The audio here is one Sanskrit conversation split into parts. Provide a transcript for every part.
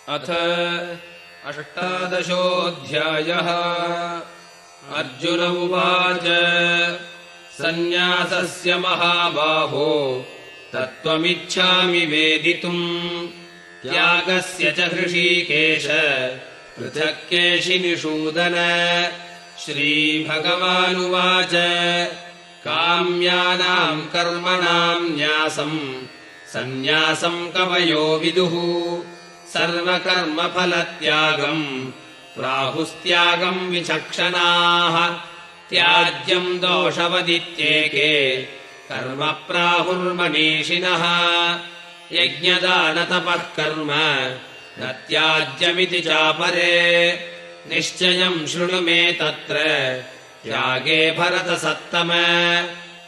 अथ अष्टादशोऽध्यायः। अर्जुन उवाच सन्न्यासस्य महाबाहो तत्त्वमिच्छामि वेदितुम्, त्यागस्य च हृषीकेश पृथक् केशिनिषूदन। श्रीभगवानुवाच काम्यानाम् कर्मणाम् न्यासम् सन्न्यासम् कवयो विदुः, सर्वकर्मफलत्यागम् प्राहुस्त्यागम् विचक्षणाः। त्याज्यम् दोषवदित्येके कर्म प्राहुर्मनीषिणः, यज्ञदानतपः कर्म न त्याज्यमिति चापरे। निश्चयम् शृणु मे तत्र त्यागे भरतसत्तम,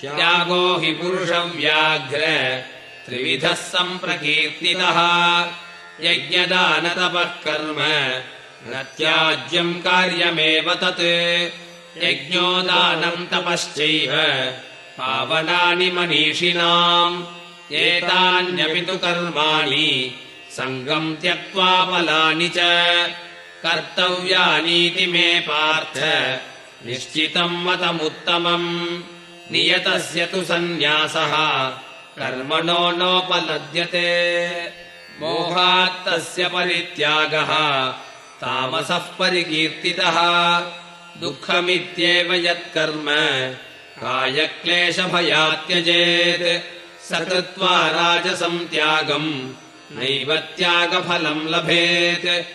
त्यागो हि पुरुषव्याघ्र त्रिविधः सम्प्रकीर्तितः। यज्ञदानतपः कर्म न त्याज्यम् कार्यमेव तत्, यज्ञोदानम् तपश्चैव पावनानि मनीषिणाम्। एतान्यपि तु कर्माणि सङ्गम् त्यक्त्वा फलानि च कर्तव्यानीति मे पार्थ निश्चितम् मतमुत्तमम्। नियतस्य तु सन्न्यासः कर्मणो नोपलभ्यते, मोहात्तस्य परित्यागः तामसः परिकीर्तितः। दुःखमित्येव यत्कर्म कायक्लेशभयात् त्यजेत्, स कृत्वा राजसं त्यागम् नैव त्यागफलम् लभेत्।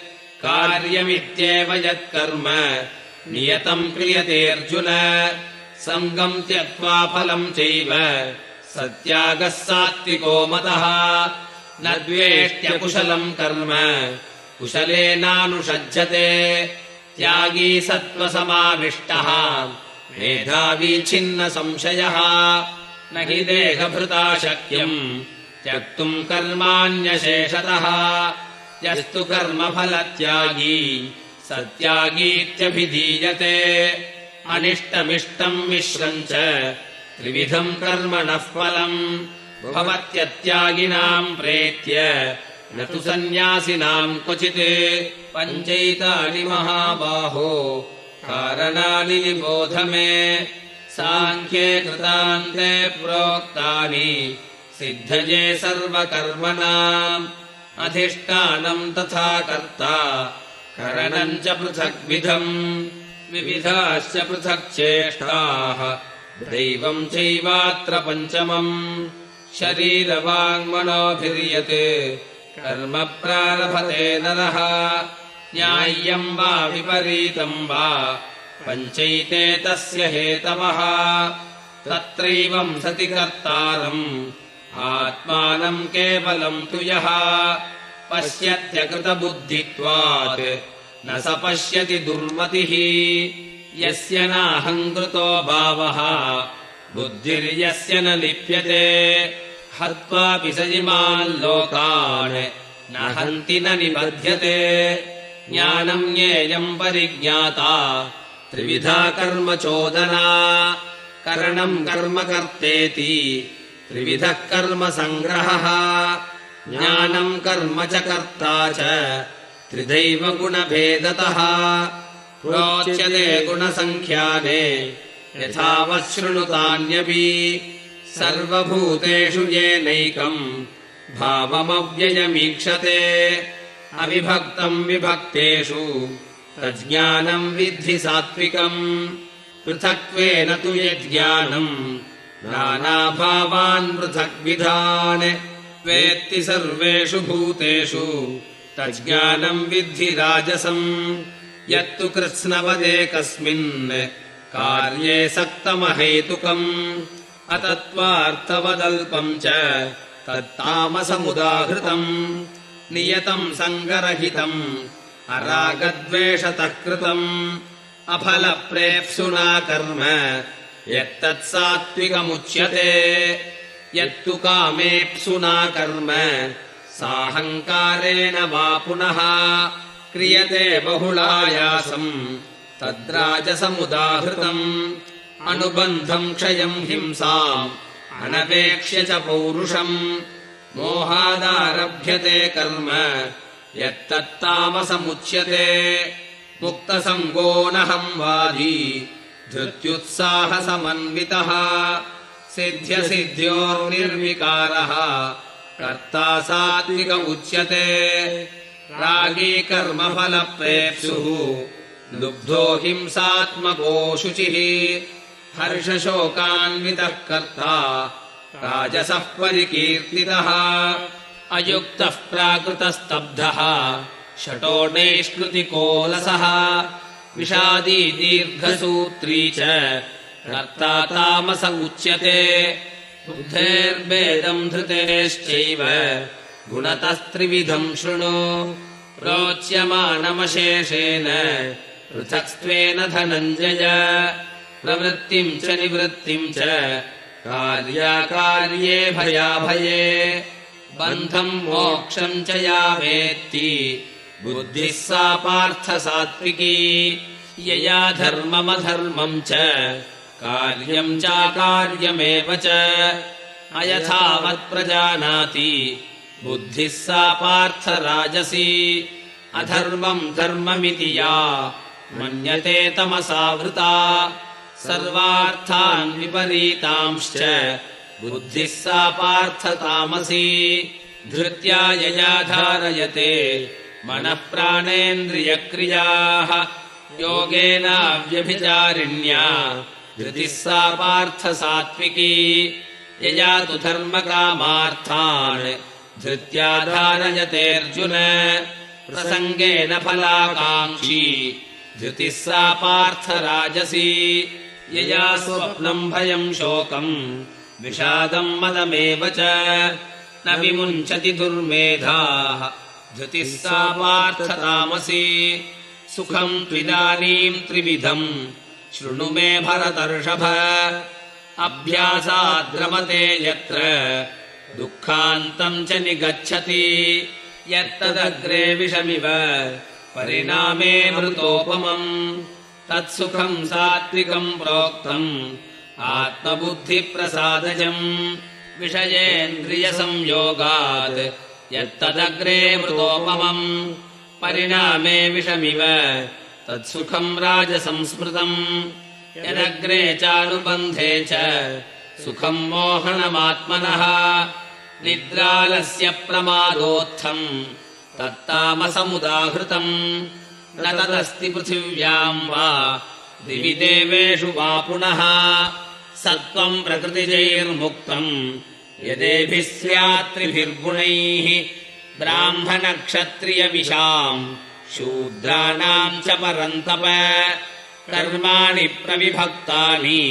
कार्यमित्येव यत्कर्म नियतम् क्रियतेऽर्जुन, सङ्गम् त्यक्त्वा फलम् चैव स त्यागः सात्विको मतः। न द्वेष्ट्यकुशलम् कर्म कुशलेनानुषज्यते, त्यागी सत्त्वसमाविष्टः मेधावी छिन्न संशयः। न हि देहभृता शक्यम् त्यक्तुम् कर्माण्यशेषतः, यस्तु कर्मफलत्यागी स त्यागीत्यभिधीयते। अनिष्टमिष्टम् मिश्रम् च त्रिविधम् कर्मणः फलम्, भवत्यत्यागिनाम् प्रेत्य न तु सन्न्यासिनाम् क्वचित्। पञ्चैतानि महाबाहो कारणानि निबोध मे, साङ्ख्ये कृतान्ते प्रोक्तानि सिद्धये सर्वकर्मणाम्। अधिष्ठानम् तथा कर्ता करणम् च पृथग्विधम्, विविधाश्च पृथक् चेष्टाः दैवम् चैवात्र पञ्चमम्। शरीरवाङ्मनोभिर्यत् कर्म प्रारभते नरः, न्याय्यम् वा विपरीतम् वा पञ्चैते तस्य हेतवः। तत्रैवम् सति कर्तारम् आत्मानम् केवलम् तु यः पश्यत्यकृतबुद्धित्वात् न स पश्यति दुर्मतिः। यस्य नाहङ्कृतो भावः बुद्धिर्यस्य न लिप्यते, हत्वापि स इमान् लोकान् न हन्ति न निबध्यते। ज्ञानम् ज्ञेयम् परिज्ञाता त्रिविधा कर्म चोदना, करणम् कर्म कर्तेति त्रिविधः कर्म सङ्ग्रहः। ज्ञानम् कर्म च कर्ता च त्रिधैव गुणभेदतः, प्रोच्यते गुणसङ्ख्याने यथावच्छृणुतान्यपि। सर्वभूतेषु येनैकम् भावमव्ययमीक्षते, अविभक्तम् विभक्तेषु तज्ज्ञानम् विद्धि सात्विकम्। पृथक्त्वेन तु यज्ज्ञानम् नानाभावान् पृथग्विधान्, वेत्ति सर्वेषु भूतेषु तज्ज्ञानम् विद्धि राजसम्। यत्तु कृत्स्नवदेकस्मिन् कार्ये सक्तमहेतुकम्, अतत्त्वार्थवदल्पम् च तत्तामसमुदाहृतम्। नियतम् सङ्गरहितम् अरागद्वेषतः कृतम्, अफलप्रेप्सुना कर्म यत्तत्सात्विकमुच्यते। यत्तु कामेप्सुना कर्म साहङ्कारेण वा पुनः क्रियते बहुलायासम् तद्राजसमुदाहृतम्। अनुबन्धम् क्षयम् हिंसाम् अनपेक्ष्य च पौरुषम्, मोहादारभ्यते कर्म यत्तत्तामसमुच्यते मुक्तसङ्गो नहं वादी धृत्युत्साहसमन्वितः सिद्ध्यसिद्ध्योर्निर्विकारः कर्ता सात्विक उच्यते रागी कर्मफलप्रेप्सुः लुब्धो हिंसात्मको शुचिः हर्षशोकान्वितः कर्ता राजसः परिकीर्तितः अयुक्तः प्राकृतस्तब्धः शटो नैष्कृतिकोलसः विषादी दीर्घसूत्री च कर्ता तामस उच्यते बुद्धेर्भेदम् धृतेश्चैव गुणतस्त्रिविधम् शृणु प्रोच्यमानमशेषेण पृथक्त्वेन धनञ्जय प्रवृत्तिम् च निवृत्तिम् च कार्याकार्ये भयाभये बन्धम् मोक्षम् च या वेत्ति बुद्धिः सा पार्थ सात्विकी यया धर्ममधर्मम् च कार्यम् चाकार्यमेव च अयथावत्प्रजानाति बुद्धिः सा पार्थ राजसी अधर्मम् धर्ममिति या मन्यते तमसावृता सर्वार्थान् विपरीतांश्च बुद्धिः सा पार्थ तामसी धृत्या यया धारयते मनः प्राणेन्द्रियक्रियाः योगेनाव्यभिचारिण्या धृतिः सा पार्थ सात्विकी यया तु धर्मकामार्थान् धृत्या धारयतेऽर्जुन प्रसङ्गेन फलाकाङ्क्षी धृतिः सा पार्थ राजसी यया स्वप्नम् भयम् शोकम् विषादम् मदमेव च न विमुञ्चति दुर्मेधाः धृतिः सा पार्थ तामसी सुखम् त्विदानीम् त्रिविधम् शृणु मे भरतर्षभ अभ्यासाद्रमते यत्र दुःखान्तम् च निगच्छति यत्तदग्रे विषमिव परिणामे मृतोपमम् तत्सुखम् सात्विकम् प्रोक्तम् आत्मबुद्धिप्रसादजम् विषयेन्द्रियसंयोगात् यत्तदग्रे मृतोपमम् परिणामे विषमिव तत्सुखम् राजसंस्मृतम् यदग्रे चानुबन्धे च सुखम् मोहनमात्मनः निद्रालस्य प्रमादोत्थम् तत्तामसमुदाहृतम् न तदस्ति पृथिव्याम् वा दिवि देवेषु वा पुनः सत्त्वम् प्रकृतिजैर्मुक्तम् यदेभिः स्यात्त्रिभिर्गुणैः ब्राह्मणक्षत्रियविशाम् शूद्राणाम् च परन्तप कर्माणि प्रविभक्तानि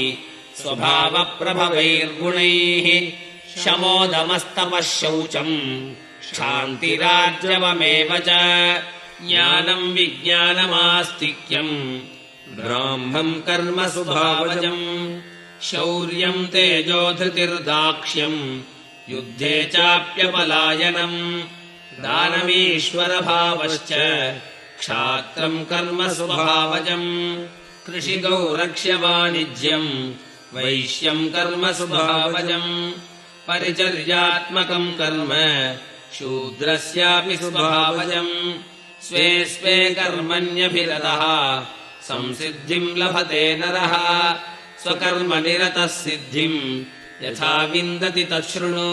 स्वभावप्रभवैर्गुणैः शमोदमस्तपः शौचम् क्षान्तिरार्जवमेव च ज्ञानम् विज्ञानमास्तिक्यम् ब्राह्मम् कर्म स्वभावजम् शौर्यम् तेजोधृतिर्दाक्ष्यम् युद्धे चाप्यपलायनम् दानमीश्वरभावश्च क्षात्रम् कर्म स्वभावजम् कृषिगौरक्ष्यवाणिज्यम् वैश्यम् कर्म स्वभावजम् परिचर्यात्मकम् कर्म शूद्रस्यापि स्वभावजम् स्वे स्वे कर्मण्यभिरतः संसिद्धिम् लभते नरः स्वकर्मनिरतः सिद्धिम् यथा विन्दति तच्छृणु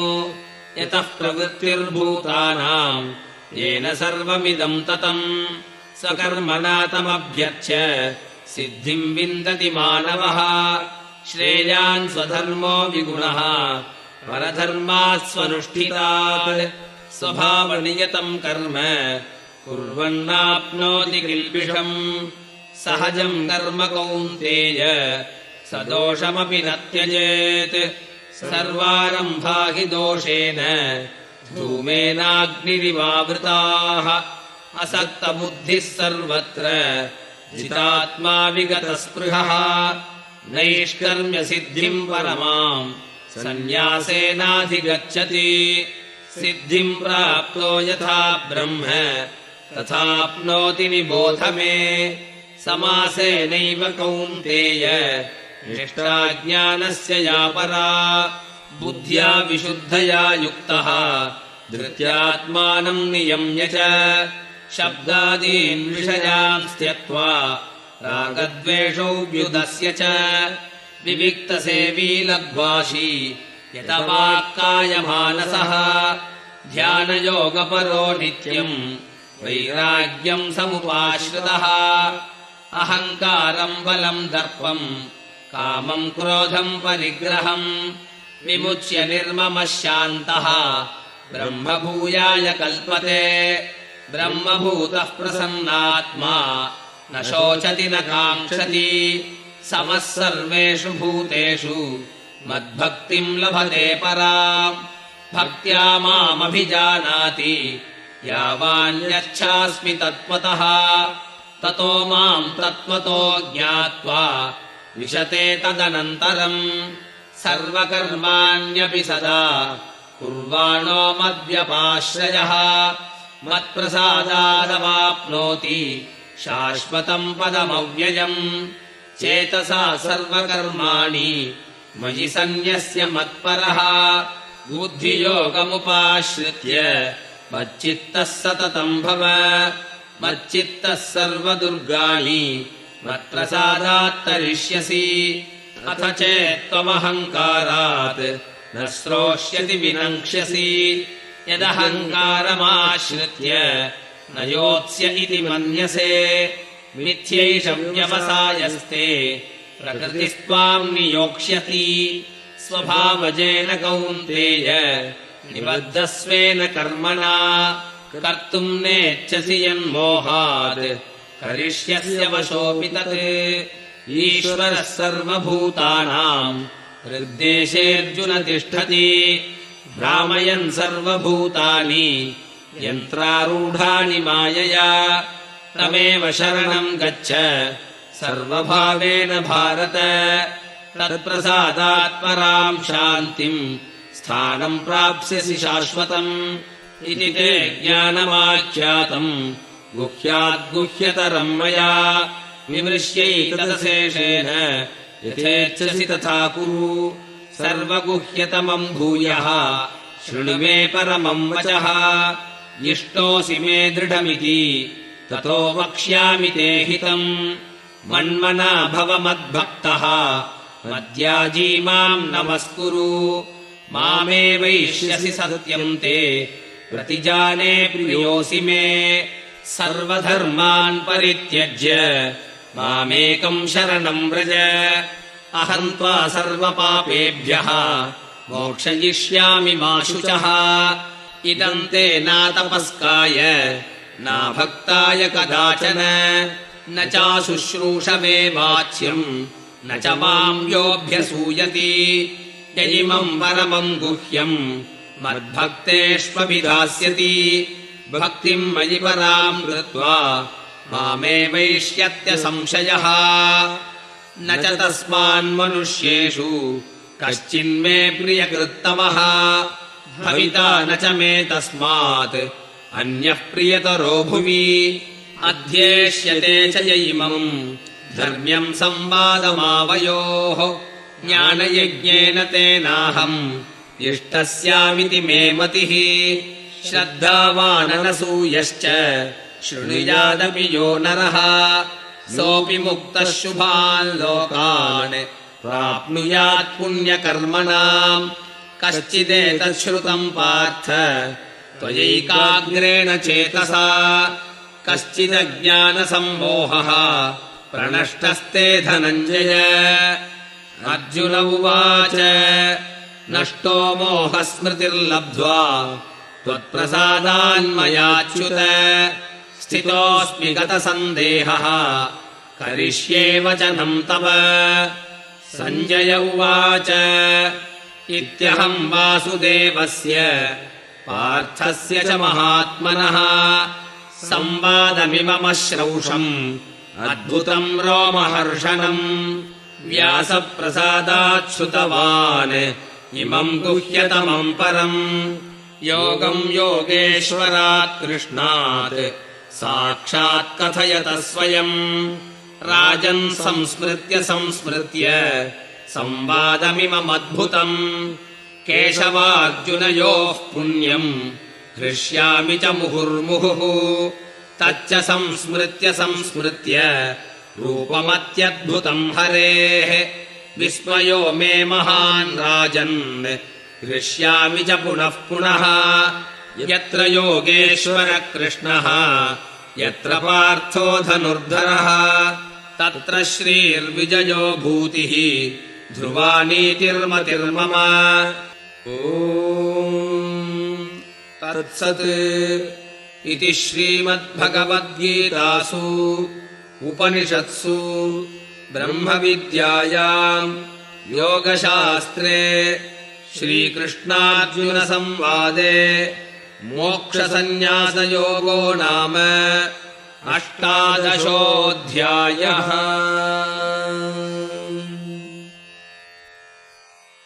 यतः प्रवृत्तिर्भूतानाम् येन सर्वमिदम् ततम् स्वकर्मणा तमभ्यर्च्य सिद्धिम् विन्दति मानवः श्रेयान् स्वधर्मो विगुणः परधर्मात् स्वनुष्ठितात् स्वभावनियतम् कर्म कुर्वन्नाप्नोति किल्बिषम् सहजम् कर्म कौन्तेय सदोषमपि न त्यजेत् सर्वारम्भा हि दोषेण धूमेनाग्निरिवावृताः असक्तबुद्धिः सर्वत्र जितात्मा विगतस्पृहः नैष्कर्म्यसिद्धिम् परमाम् सन्न्यासेनाधिगच्छति सिद्धिम् प्राप्तो यथा ब्रह्म तथाप्नोति निबोध मे समासेनैव कौन्तेय निष्ठा ज्ञानस्य या परा बुद्ध्या विशुद्धया युक्तः धृत्यात्मानम् नियम्य च शब्दादीन् विषयान् त्यक्त्वा रागद्वेषौ व्युदस्य च विविक्तसेवी लघ्वाशी यतवाक्कायमानसः ध्यानयोगपरो नित्यम् वैराग्यम् समुपाश्रितः अहङ्कारम् बलम् दर्पम् कामम् क्रोधम् परिग्रहम् विमुच्य निर्ममः शान्तः ब्रह्मभूयाय कल्पते ब्रह्मभूतः प्रसन्नात्मा न शोचति न काङ्क्षति समः सर्वेषु भूतेषु मद्भक्तिम् लभते पराम् भक्त्या मामभिजानाति यावान्यच्छास्मि तत्त्वतः ततो माम् तत्त्वतो ज्ञात्वा विशते तदनन्तरम् सर्वकर्माण्यपि सदा कुर्वाणो मद्व्यपाश्रयः मत्प्रसादादवाप्नोति शाश्वतम् पदमव्ययम् चेतसा सर्वकर्माणि मयि सन्न्यस्य मत्परः बुद्धियोगमुपाश्रित्य मच्चित्तः सततम् भव मच्चित्तः सर्वदुर्गाणि मत्प्रसादात् तरिष्यसि अथ चेत्त्वमहङ्कारात् न श्रोष्यति विनङ्क्ष्यसि यदहङ्कारमाश्रित्य न योत्स्य इति मन्यसे मिथ्यैष व्यवसायस्ते प्रकृतिस्त्वाम् नियोक्ष्यति स्वभावजेन कौन्तेय निबद्धस्वेन कर्मणा कर्तुम् नेच्छसि यन्मोहात् करिष्यस्य वशोऽपि तत् ईश्वरः सर्वभूतानाम् हृद्देशेऽर्जुन तिष्ठति भ्रामयन् सर्वभूतानि यन्त्रारूढानि मायया तमेव शरणम् गच्छ सर्वभावेन भारत तत्प्रसादात् पराम् शान्तिम् स्थानम् प्राप्स्यसि शाश्वतम् इति ते ज्ञानमाख्यातम् गुह्याद्गुह्यतरम् मया विमृश्यैतदशेषेण यथेच्छसि तथा कुरु सर्वगुह्यतमम् भूयः शृणु मे परमम् वचः इष्टोऽसि मे दृढमिति ततो वक्ष्यामि ते हितम् मन्मना भव मद्भक्तः मद्याजी माम् नमस्कुरु मामे वैष्यसि सत्यम् ते प्रतिजाने प्रियोऽसि मे सर्वधर्मान् परित्यज्य मामेकम् शरणम् व्रज अहम् त्वा सर्वपापेभ्यः मोक्षयिष्यामि मा शुचः इदम् ते नातपस्काय नाभक्ताय कदाचन न चाशुश्रूषवे वाच्यम् न च माम् योऽभ्यसूयति यदिमम् परमम् गुह्यम् मद्भक्तेष्वभिधास्यति भक्तिम् मयि पराम् कृत्वा मामेवैष्यत्य संशयः न च तस्मान्मनुष्येषु कश्चिन्मे प्रियकृत्तमः भविता न च मे तस्मात् अन्यः प्रियतरो भुवि अध्येष्यते च य इमम् धर्म्यम् संवादमावयोः ज्ञानयज्ञेन तेनाहम् इष्टस्यामिति मे मतिः श्रद्धावाननसूयश्च शृणुयादपि यो नरः सोऽपि मुक्तः शुभान् लोकान् प्राप्नुयात् पुण्यकर्मणाम् कश्चिदेतच्छ्रुतम् पार्थ त्वयैकाग्रेण चेतसा कश्चिदज्ञानसम्मोहः प्रणष्टस्ते धनञ्जय अर्जुन उवाच नष्टो मोहस्मृतिर्लब्ध्वा त्वत्प्रसादान्मयाच्युत स्थितोऽस्मि गतसन्देहः करिष्ये वचनम् तव सञ्जय उवाच इत्यहम् वासुदेवस्य पार्थस्य च महात्मनः संवादमिममश्रौषम् अद्भुतम् रोमहर्षणम् व्यासप्रसादात् श्रुतवान् इमम् गुह्यतमम् परम् योगम् योगेश्वरात् कृष्णात् साक्षात् कथयतः स्वयम् राजन् संस्मृत्य संवादमिममद्भुतम् केशवार्जुनयोः पुण्यम् हृष्यामि च मुहुर्मुहुः तच्च संस्मृत्य रूपमत्यद्भुतम् हरेः विस्मयो मे महान् राजन् हृष्यामि च पुनः पुनः यत्र योगेश्वर कृष्णः यत्र पार्थो धनुर्धरः तत्र श्रीर्विजयो भूतिः ध्रुवा नीतिर्मतिर्मम ॐ तत्सत् इति श्रीमद्भगवद्गीतासु उपनिषत्सु ब्रह्मविद्यायाम् योगशास्त्रे श्रीकृष्णार्जुनसंवादे मोक्षसंन्यासयोगो नाम 18.